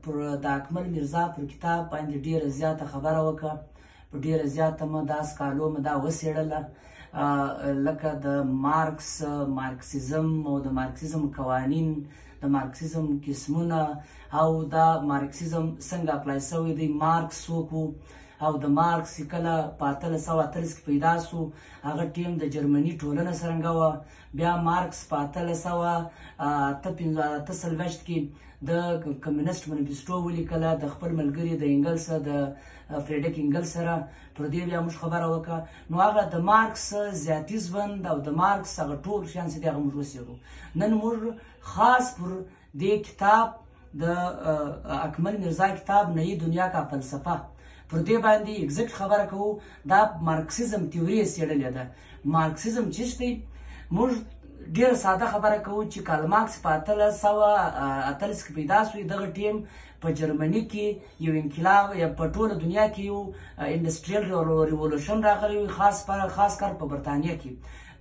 پر د اکمل میرزا پر کتاب باندې ډیره زیاته خبره وکړه، په ډیره زیاته مو دا سکالو مو دا وڅېړله، لکه د مارکسیزم او د مارکسیزم قوانین، د مارکسیزم قسمونه، او دا مارکسیزم څنګه اپلای شوی دی، مارکس څوک و، او د مارکس کله په 1848 کې پیدا سو، هغه ټیم د جرمني ټولنه څرنګه وه، بیا مارکس په 1848 کې د کمیونست منیفیسټو ولیکله د خپل ملګري د انګلس د فریډریک انګلس سره، پر دې بیا موږ خبره وکړه. نو هغه د مارکس ذاتي ژوند او د مارکس هغه ټول شیان چې دي هغه موږ وڅېړو. نن موږ خاص پر دې کتاب د اکمل میرزا کتاب نئی دنیا کا فلسفه پر دې باندې اگزیکټ خبره کوو. دا مارکسیزم تیوري یې څېړلې ده. مارکسیزم څه دی؟ موږ ډېره ساده خبره کوو چې کارل مارکس په 1848 کې پیدا شوی. دغه ټیم په جرمني کې یو انقلاب، یا په ټوله دنیا کې یو انډسټریل ریولوشن راغلی وي، خاص کار په برطانیه کې.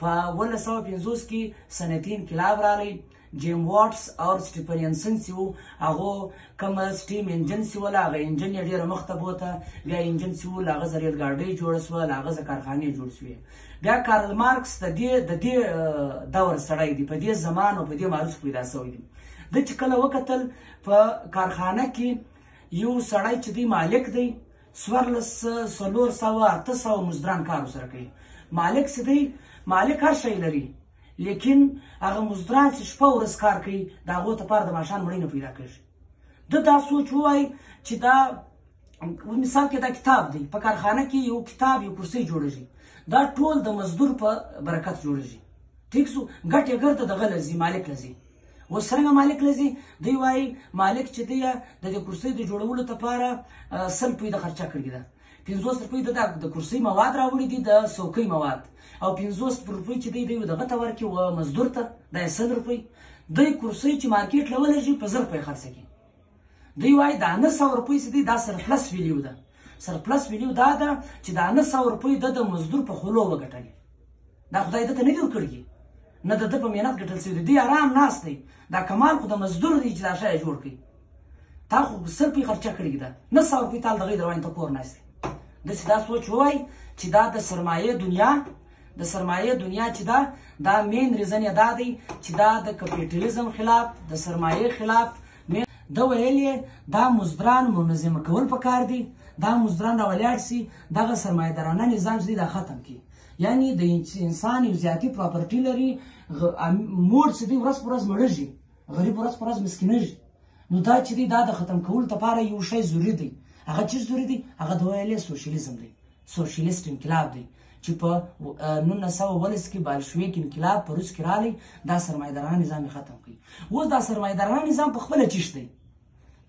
په 1950 کې صنعتي انقلاب راغلی. جیم واټس او سټیفن چې وو، هغو کومه سټیم انجن چې وله، هغه انجن یې ډېره مخته بوته. بیا انجن چې وو، له هغه ځه ریل ګاډۍ جوړه سوه، له هغه ځه کارخانې جوړ سوې. بیا کارل مارکس د دې دور سړی دی، په دې زمان او په دې مارکس پیدا شوی دی. ده چې کله وکتل په کارخانه کې یو سړی چې دی مالک دی، 1400 مزدوران کار ورسره کوي. مالک چې دی، مالک هر شی لري، لیکن هغه مزدوران چې شپه ورځ کار کوي، د هغو لپاره د ماښام مړۍ نه پیدا کېږي. ده دا سوچ ووایي چې دا مثال کې دا کتاب دی، په کارخانه کې یو کتاب، یو کرسۍ جوړېږي، دا ټول د مزدور په برکت جوړېږي. ټیک شو؟ ګټې ګرده دغه لځي، مالک لځي. اوس څرنګه مالک لځي؟ دوی وایي مالک چې دی د دې کرسۍ د جوړولو لپاره 100 روپۍ د خرچه کړې ده. 50 روپۍ د کرسۍ مواد راوړي دي، د څوکۍ مواد، او 50 روپۍ چې دی دغه ته ورکړي و مزدور ته، دا 100 روپۍ. دوی کرسۍ چې مارکیټ له ولېږي په 1000 روپۍ خرڅه کړي. دوی وایي دا 900 روپۍ چې دی دا سرپلس ویلیو ده. سرپلس ویلیو دا ده چې دا 900 روپۍ د مزدور په خولو وګټلې. دا خدای ده ته نه دي ورکړي، نه د ده په محنت ګټل شوي دي. دوی ارام ناست دی. دا کمال خو د مزدور دی چې دا شی جوړ کړي. تا خو 100 روپۍ خرچه کړې ده، 900 روپۍ تا دغې دروانې ته کور ناست دی. داسې دا سوچ ووایي چې دا د سرمایې دنیا، د سرمایې دنیا چې دا مین ریزن یې دا دی چې دا د کپیټالیزم خلاف، د سرمایې خلاف. ده ویل یې دا مزدوران منظمه کول پکار دي، دا مزدوران راولاړ سي، دغه سرمایه‌دارانه نظام چې دی دا ختم کړي. یعنی د انسان یو ذاتي پراپرټي لري، موړ چې دی ورځ په ورځ مړېږي، غریب ورځ په ورځ مسکینېږي. نو دا چې دی دا د ختم کولو لپاره یو شی ضروري دی. هغه چې ضروري دی هغه د ویل یې سوشلیزم دی، سوشلیست انقلاب دی، چې په 1919 کې بالشویک انقلاب په روس کې راغلی. دا سرمایه‌دارانه نظام یې ختم کړي. اوس دا سرمایه‌دارانه نظام په خپله چیش دی،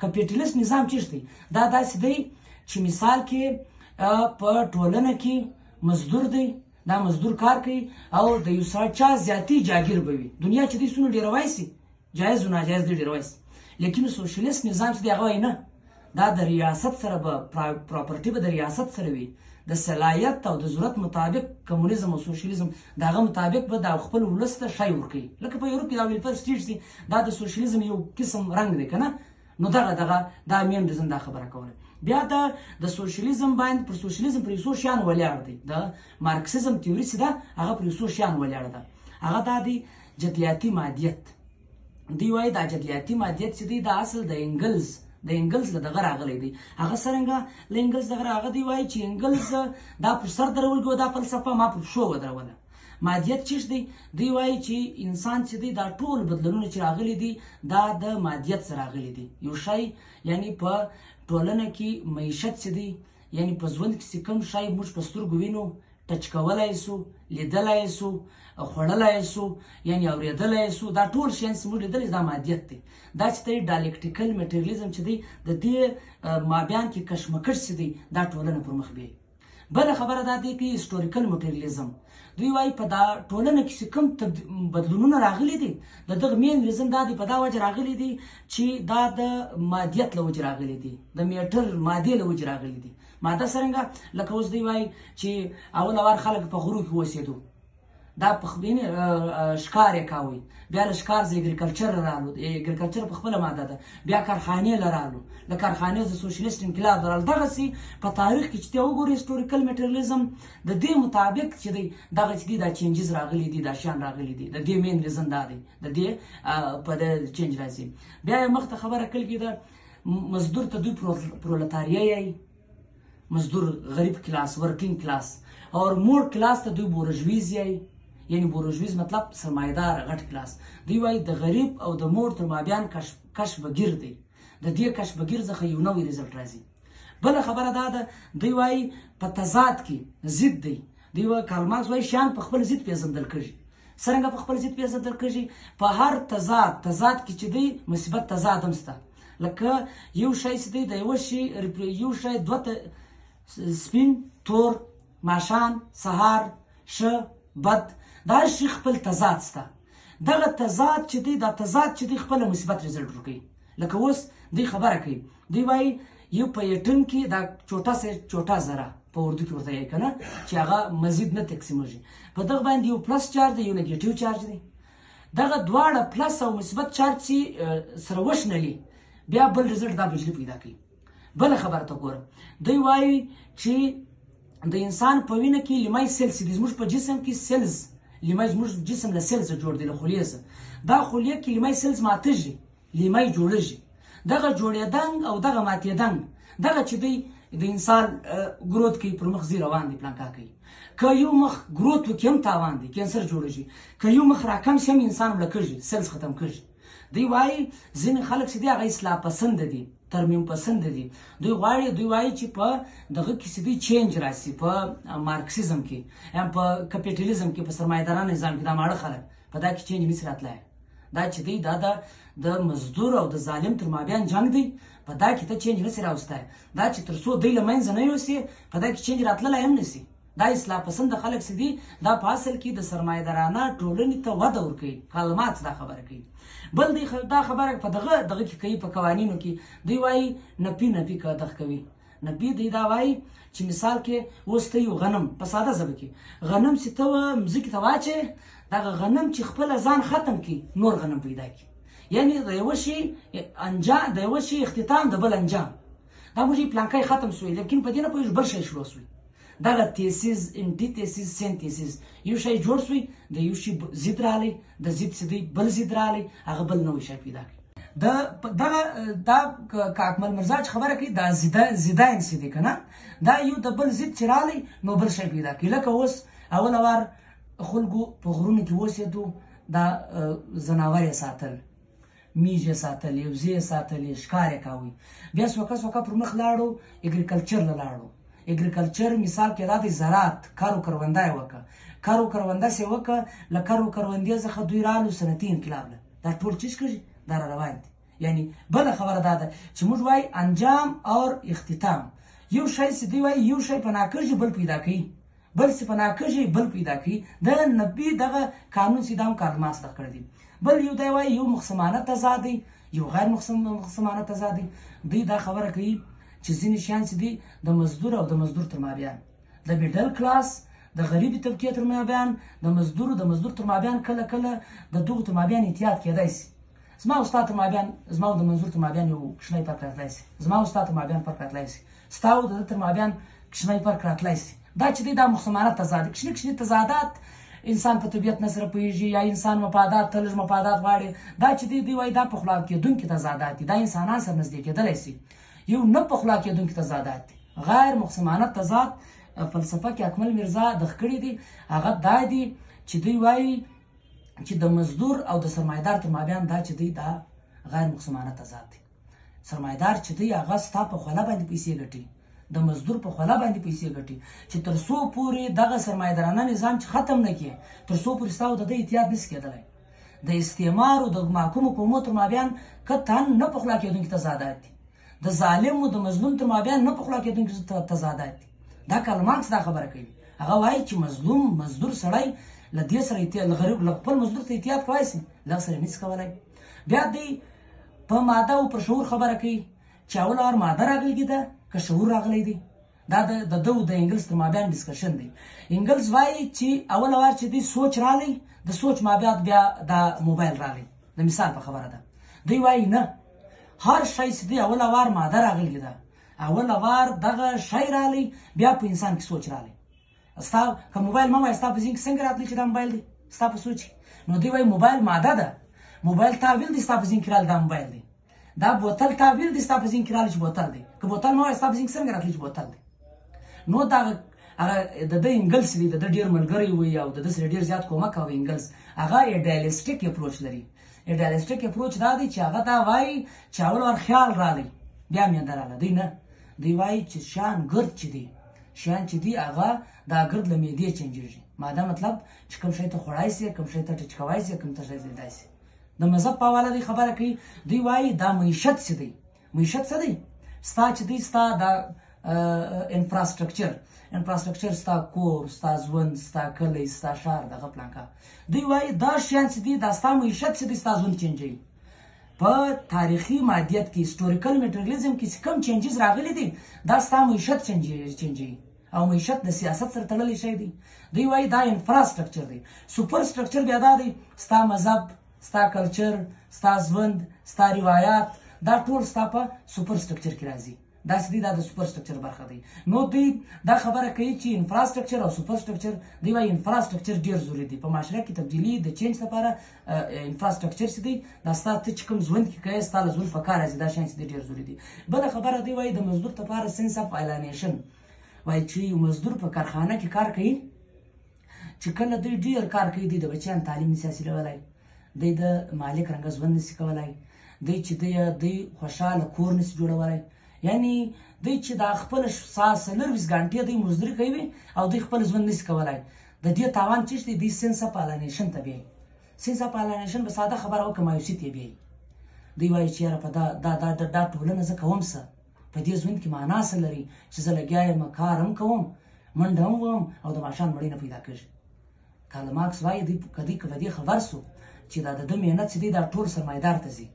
کپیټالیست نظام چیش دی. دا داسې دی چې مثال کې په ټولنه کې مزدور دی، دا مزدور کار کوي، او د یو چا زیاتي جاګیر به وي. دنیا چې دی څونه ډېروی سي، جایز و ناجایز دی ډېروی سي. لیکن سوشلیست نظام چې دی هغه وایي نه، دا د ریاست سره به پراپرټي به د ریاست سره وي، د صلاحیت او د ضرورت مطابق کمونیزم او سوشلیزم د هغه مطابق به د خپل ولس ته شی ورکوي. لکه په یورپ کې دا ویلفر سټیټس دي، دا د سوشلیزم یو قسم رنګ دی که نه. نو دا مین ریزن دا خبره کوله. بیا د سوشلیزم باندې، پر سوشلیزم پر یو څو شیان ولاړ دی. د مارکسیزم تیوري چې ده هغه پر یو څو شیان ولاړه ده. هغه دا دی جدلیاتي مادیت. دوی وایي دا جدلیاتي مادیت چې دی دا اصل د انګلز له دغه راغلی دی. هغه څرنګه له انګلز دغه هغه دوی وایي چې انګلز دا پر سر درولګو دا فلسفه ما پر پښو ودروله. مادیت چیش دی؟ دوی وایي چې انسان چې دی دا ټول بدلونونه چې راغلي دي دا د مادیت سره راغلي دي. یو شی یعنی په ټولنه کې معیشت چې دی، یعنی په ژوند کې چې کوم شی موږ په سترګو وینو، ټچ کولی سو، لیدلی سو، خوړلی سو، یعنی اورېدلی سو، دا ټول شیان چې موږ لیدلی دا مادیت دی. دا چې دی ډایلکټیکل میټریالیزم چې دی د دې مابین کې کشمکش چې دی دا ټولنه پر مخ بیایي. بله خبره دا دی کې هسټوریکل میټریالیزم. دوی وایي په دا ټولنه کې چې کوم بدلونونه راغلي دي د دغه مین ریزن دا دی، په دا وجه راغلي دي چې دا د مادیت له وجې راغلي دي، د میټر مادې له وجې راغلي دي. ماده څرنګه؟ لکه اوس دوی وایي چې اول وار خلک په غرو کې اوسېدو، دا په ښکار یې کاوه، بیا له ښکار زه اګریکلچر رالو، اګریکلچر په خپله ماده ده، بیا کارخانې له رالو، له کارخانې زه سوشلیست انقلاب رالو. دغسې په تاریخ کې چې ته وګورې هسټوریکل میټریالیزم د دې مطابق چې دی دغه چې دی دا چینجز راغلي دي، دا شیان راغلي دي، د دې مین ریزن دا دی د دې په د چینج راځي. بیا یې مخته خبره کړې ده مزدور ته دوی پرولتاریه یې مزدور غریب کلاس ورکینګ کلاس اور موړ کلاس ته دوی بورژویز یې، یعنی بورژویز مطلب سرمایدار غټ کلاس. دوی وایي د غریب او د موړ تر مابین کش بګیر دی، د دې کش بګیر څخه یو نوی ریزلټ راځي. بله خبره دا ده دوی وایي په تضاد کې ضد دی. دوی وایي کارل مارکس وایي شیان په خپل ضد پیژندل کېږي. څرنګه په خپل ضد پیژندل کېږي؟ په هر تضاد کې چې دی مثبت تضاد هم شته. لکه یو شی چې دی د یو شی دوه سپین تور ماښام سهار ښه بد دا شي خپل تضاد شته. دغه تضاد چې دی دا تضاد چې دی خپله مثبت ریزلټ ورکوي. لکه اوس دوی خبره کوي، دوی وایي یو په یټن کې دا چوټه ذره په اردو کې ورته یې که نه چې هغه مزید نه تقسیمېږي، په دغه باندې یو پلس چارج دی یو نیګیټیو چارج دی. دغه دواړه پلس او مثبت چارج چې سره وشنلي بیا بل ریزلټ دا بجلي پیدا کوي. بله خبره ته ګوره، دوی وایي چې د انسان په وینه کې لیمای سیلز دي، زموږ په جسم کې سیلز لیمای زموږ جسم له سیلز جوړ دی، له خلیې څخه. دا خلیه کې لیمای سیلز ماتېږي، لیمای جوړېږي. دغه جوړېدنګ او دغه ماتېدنګ دغه چې دی د انسان ګروت کوي، پر مخ ځي روان دی پلانکا کوي. که یو مخ ګروت وکړي هم تاوان دی، کینسر جوړېږي. که یو مخ راکم شي هم انسان مړه کېږي، سیلز ختم کېږي. دوی وایي ځینې خلک چې دي هغه اصلاح پسنده دي، ترمیم پسنده دي. دوی وایي چې په دغه کې چې دوی چینج راشي، په مارکسیزم کې یا په کپیټالیزم کې، په سرمایه‌دارانه نظام کې دا ماړه خلک په دا کې چینج نشي راتلی. دا چې دی دا د مزدور او د ظالم تر مابین جنګ دی، په دا کې ته چینج نشي راوستی. دا چې تر څو دوی له منځه نه یوسي په دا کې چینج راتللی هم نشي. دا اصلاح پسنده خلک چې دي دا په اصل کې د سرمایه‌دارانه ټولنې ته وده ورکوي. کارل مارکس دا خبره کوي. بل دی دا خبره په دغه کې کوي، په قوانینو کې دوی وایي نپي که دغه کوي. نپي دی دا وایي چې مثال کې اوس ته یو غنم په ساده ژبه کې غنم چې ته مځکې ته واچې، دغه غنم چې خپله ځان ختم کړي نور غنم پیدا کړي. یعنی د یوه شي انجام، د یوه شي اختتام د بل انجام. دا موږ پلانکی ختم شوی لیکن په دې نه پوهېږو بل شی شروع شوی. دغه تیسیز انټي تیسیز سینتیسیز یو شی جوړ شوی، د یو شي ضد رالی، د ضد چې دی بل ضد رالی، هغه بل نوی شی پیدا کړي. دا که اکمل مرزا چې خبره کوي دا ضداین چې دی که نه، دا یو د بل ضد چې رالی نو بل شی پیدا کړي. لکه اوس اوله وار خلکو په غرونو کې اوسېدو، دا ځناور یې ساتل، میږ یې ساتل، وزې یې ساتلې، ښکار یې کاوه. بیا سوکه پر مخ لاړو اګریکلچر له لاړو. اګریکلچر مثال کې دا دی زراعت، کارو کرونده یې وکړه. کارو کرونده چې یې وکړه، له کارو کروندې څخه دوی رالو صنعتي انقلاب له. دا ټول چیز کېږي دا را روان دي. یعنی بله خبره دا ده چې موږ وایي انجام اور اختتام. یو شی چې دوی وایي یو شی پناه کېږي بل پیدا کوي، بل چې پناه کېږي بل پیدا کوي. دغه نبي دغه قانون چې دا هم کارل مارکس دغه کړی دی. بل یو دی وایي یو مقسمانه تضاد دی، یو غیر مقسمانه تضاد دی. دوی دا خبره کوي چې ځینې شیان چې دي د مزدور او د مزدور تر مابین، د میډل کلاس د غریبي طبقې تر مابین، د مزدور تر مابین کله کله د دغو تر مابین احتیاط کېدی شي. زما او ستا تر مابین، زما او د منظور تر مابین یو کوچنی فرق راتلی شي، زما او ستا تر مابین فرق راتلی شي، ستا او د ده تر مابین کوچنی فرق راتلی شي. دا چې دی دا مقسمانه تضاد، کوچني تضادات انسان په طبیعت نه سره پوهېږي، یا انسان مفادات ته لږ مفادات غواړي. دا چې دی وایي دا په خلا کېدونکي تضادات دي، دا انسانان سره نږدې کېدلی شي. یو نه په خلا کېدونکي تضادات دي. غیر مقسمانه تضاد فلسفه کې اکمل میرزا دغه کړي دي، هغه دا دي چې دوی وایي چې د مزدور او د سرمایدار تر مابین دا چې دی دا غیر مقسمانه تضاد دی. سرمایدار چې دی هغه ستا په خوله باندې پیسې ګټي، د مزدور په خوله باندې پیسې ګټي، چې تر څو پورې دغه سرمایدارانه نظام چې ختم نه کړي، تر څو پورې ستا او د ده احتیاط نشي کېدلی. د استعمار او د محکوم حکومت تر مابین قطعا نه په خوله کېدونکي تضادات دي. د ظالم او د مظلوم تر مابین نه په خوله کېدونکي تضادات دي. دا کارل مارکس دا خبره کوي. هغه وایي چې مظلوم مزدور سړی له دې سره له غریب له خپل مزدور ته احتیاط کولی شي، له هغه سره نشي کولی. بیا دوی په ماده او پر شعور خبره کوي چې اول وار ماده راغلې ده که شعور راغلی دی. دا د ده او د انګلز تر مابین ډسکشن دی. انګلز وایي چې اول وار چې دی سوچ رالی د سوچ مابعد بیا دا موبایل رالی. د مثال په خبره ده. دوی وایي نه، هر شی چې دی اول وار ماده راغلی ده، اول وار دغه شی رالی بیا په انسان کې سوچ رالی. ستا که موبایل مه وایه ستا په ذهن کې څنګه راتلی چې دا موبایل دی ستا په سوچ کې؟ نو دوی وایي موبایل ماده ده، موبایل تعویل دی ستا په ذهن کې رالی دا موبایل دی. دا بوتل تعبیر دی ستا په ذهن کې رالی چې بوتل دی. که بوتل مه وایه ستا په ذهن کې څنګه راتلی چې بوتل دی؟ نو دا هغه د ده انګلز دی، د ده ډېر ملګری وي او د ده سره ډېر زیات کومک کوي انګلز. هغه ایډیالسټیک اپروچ لري. ایډیالسټیک اپروچ دا دی چې هغه دا وایي چې اول وار خیال رالی بیا میانده راله. دوی نه، دوی وایي چې شیان ګرد چې دی، شیان چې دی هغه دا ګرد له معدې چینجېږي. ماده مطلب چې کوم شی ته خوړای سي، کوم شی ته ټچ کوای سي، کوم ته شی لیدای سي. د مذهب په حواله دوی خبره کوي. دوی وایي دا معیشت څه دی. معیشت څه دی؟ ستا چې دی ستا دا انفراسټرکچر ستا کور، ستا ژوند، ستا کلی، ستا ښار، دغه پلانکا. دوی وایي دا شیان چې دی دا ستا معیشت چې دی ستا ژوند چینجوي. په تاریخي مادیت کې هسټوریکل میټریالیزم کې چې کوم چینجز راغلي دي دا ستا معیشت چینجوي او معیشت د سیاست سره تړلی شی دی. دوی وایي دا انفراسټرکچر دی. سوپر سټرکچر بیا دا دی ستا مذهب، ستا کلچر، ستا ژوند، ستا روایات، دا ټول ستا په سوپر سټرکچر کې راځي. داسې دی دا د سوپر سټرکچر برخه دی. نو دوی دا خبره کوي چې انفراسټرکچر او سوپر سټرکچر، دوی وایي انفراسټرکچر ډېر ضروري دی. په معاشره کې تبدیلي د چینج لپاره انفراسټرکچر چې دی دا ستا ته چې کوم ژوند کې کوې ستا له ژوند په کار راځي، دا شیان چې دی ډېر ضروري دي. بله خبره دوی وایي د مزدور لپاره سنس اف الینیشن، وایي چې یو مزدور په کارخانه کې کار کوي چې کله دوی ډېر کار کوي، دوی د بچیانو تعلیم نشي حاصلولی، دوی د مالک رنګه ژوند نشي کولی، دوی چې دوی خوشحاله کور نشي جوړولی. یعنی دوی چې دا خپل 24 غنټې دوی مزدوري کوي او دوی خپل ژوند نشي کولی. د دې تاوان چې دی دوی سنس اف الینیشن ته بیایي. سنس اف الینیشن په ساده خبره وکړه مایوسي ته بیایي. دوی وایي چې یاره په دا ټولنه زه کوم څه، په دې ژوند کې معنا څه لري چې زه لګیا یم کار هم کوم، منډه هم وهم او د ماښام مړۍ نه پیدا کېږي. کارل مارکس وایي که دوی په دې خبر سو چې دا د ده محنت چې دی دا ټول سرمایهدار ته ځي.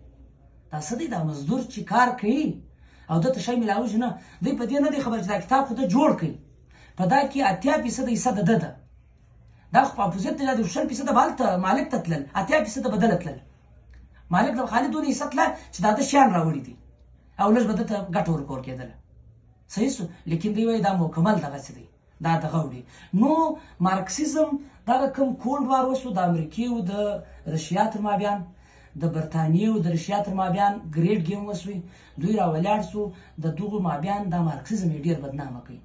دا څه دی؟ دا مزدور چې کار کوي او دته شی میلاوږي نه، دوی په دې نه دی خبر چې دا کتاب خو ده جوړ کړي، په دا کې 80% حصه د ده ده. دا خو په اپوزیت دی، د 20% به هلته مالک ته تلل، 80% به دله تلل. مالک ته خالي دونه حصه تله چې دا ده شیان راوړي دي او لږ به ده ته ګټه ورکول کېدله. صحیح سو. لیکن دوی وایي دا مکمل دغسې دی، دا دغه وړي. نو مارکسیزم دغه کوم کولډ وار وسو د امریکې او د رشیا تر مابین، د برطانیې او د رشیا تر مابین ګریډ ګیم وسوی. دوی راولاړ سو د دغو مابین دا مارکسیزم یې ډېر بدنامه کوي.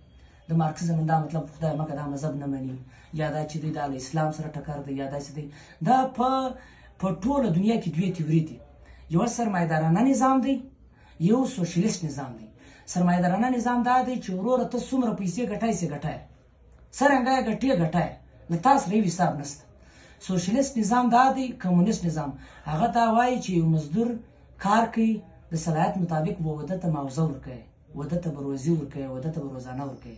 د مارکسیزم دا مطلب خدای مکه دا مذهب نه مني، یا دا چې دی دا له اسلام سره ټکر دی، یا داسې دی. دا په ټوله دنیا کې دوې تیوري دي. یو سرمایهدارانه نظام دی، یو سوشلیست نظام دی. سرمایهدارانه نظام دا دی چې وروره ته څومره پیسې ګټای سې ګټای، څرنګه یې ګټې ګټای، له تا سره یو حساب نشته. سوشلیست نظام دا دی. کمونیست نظام هغه دا وایي چې یو مزدور کار کوي د صلاحیت مطابق به وده ته معاوضه ورکوي، وده ته به روزي ورکوي، وده ته به روزانه ورکوي.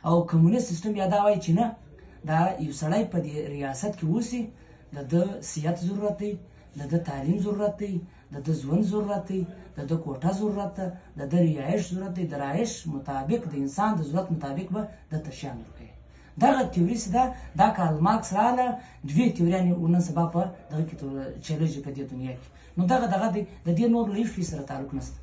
او کمونیست سیستم بیا دا وایي چې نه، دا یو سړی په دې ریاست کې اوسي، د ده صحت ضرورت دی، د ده تعلیم ضرورت دی، د ده ژوند ضرورت دی، د ده کوټه ضرورت ده، د ده رهایش ضرورت دی. د رهایش مطابق د انسان د ضرورت مطابق به د ته شیان ورکوي. دغه تیوري چې ده دا کارل مارکس راله، دوې تیوریانې نن سبا په دغه کې چلیږي په دې دنیا کې. نو دغه دی، د دې نور له هېڅ شي سره تعلق نشته.